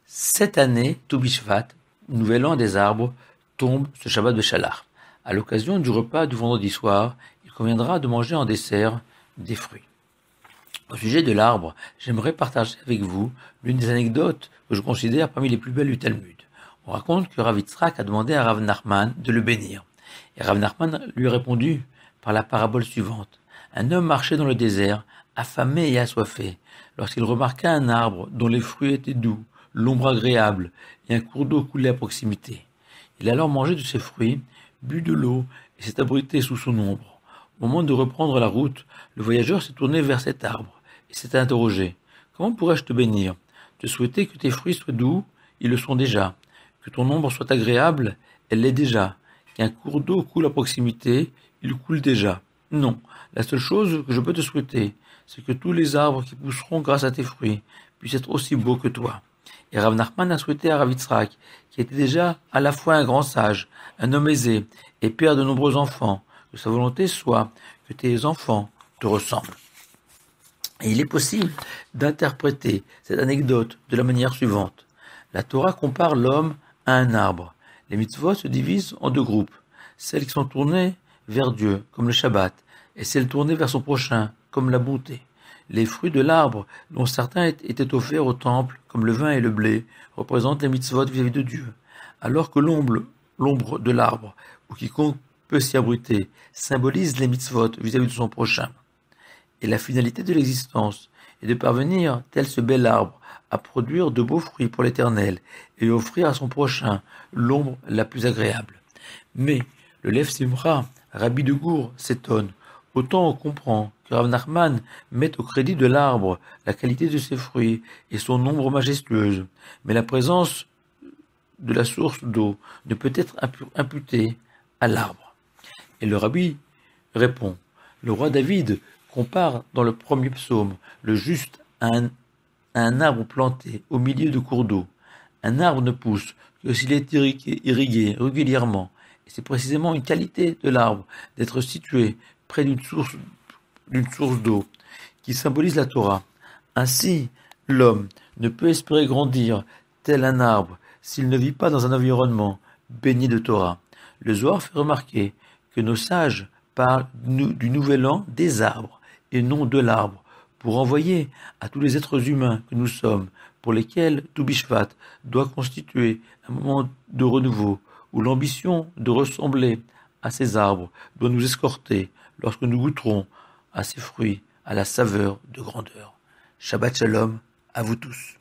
Cette année, Tou Bishvat, nouvel an des arbres, tombe ce Shabbat Béchalach. À l'occasion du repas du vendredi soir, il conviendra de manger en dessert des fruits. Au sujet de l'arbre, j'aimerais partager avec vous l'une des anecdotes que je considère parmi les plus belles du Talmud. On raconte que Rav Yitzhak a demandé à Rav Nachman de le bénir. Et Rav Nachman lui a répondu par la parabole suivante. Un homme marchait dans le désert, affamé et assoiffé, lorsqu'il remarqua un arbre dont les fruits étaient doux, l'ombre agréable et un cours d'eau coulait à proximité. Il alla alors manger de ses fruits, but de l'eau et s'est abrité sous son ombre. Au moment de reprendre la route, le voyageur s'est tourné vers cet arbre et s'est interrogé. Comment pourrais-je te bénir? Te souhaiter que tes fruits soient doux, ils le sont déjà. Que ton ombre soit agréable, elle l'est déjà. Qu'un cours d'eau coule à proximité, il coule déjà. Non, la seule chose que je peux te souhaiter, c'est que tous les arbres qui pousseront grâce à tes fruits puissent être aussi beaux que toi. Et Rav Nachman a souhaité à Rav Yitzhak, qui était déjà à la fois un grand sage, un homme aisé et père de nombreux enfants, que sa volonté soit que tes enfants te ressemblent. Et il est possible d'interpréter cette anecdote de la manière suivante. La Torah compare l'homme à un arbre. Les mitzvot se divisent en deux groupes. Celles qui sont tournées vers Dieu, comme le Shabbat, et celles tournées vers son prochain, comme la bonté. Les fruits de l'arbre, dont certains étaient offerts au temple, comme le vin et le blé, représentent les mitzvot vis-à-vis de Dieu, alors que l'ombre de l'arbre, ou quiconque peut s'y abriter, symbolise les mitzvot vis-à-vis de son prochain. Et la finalité de l'existence est de parvenir, tel ce bel arbre, à produire de beaux fruits pour l'Éternel et offrir à son prochain l'ombre la plus agréable. Mais le Lev Simcha, Rabbi de Gour, s'étonne. Autant on comprend que Rav Nachman met au crédit de l'arbre la qualité de ses fruits et son ombre majestueuse, mais la présence de la source d'eau ne peut être imputée à l'arbre. Et le Rabbi répond, le roi David compare dans le premier psaume le juste à un arbre planté au milieu de cours d'eau. Un arbre ne pousse que s'il est irrigué régulièrement, et c'est précisément une qualité de l'arbre d'être situé près d'une source d'eau qui symbolise la Torah. Ainsi, l'homme ne peut espérer grandir tel un arbre s'il ne vit pas dans un environnement baigné de Torah. Le Zohar fait remarquer que nos sages parlent du nouvel an des arbres et non de l'arbre, pour envoyer à tous les êtres humains que nous sommes, pour lesquels Tou Bishvat doit constituer un moment de renouveau, où l'ambition de ressembler à ces arbres doit nous escorter lorsque nous goûterons à ces fruits, à la saveur de grandeur. Shabbat Shalom à vous tous.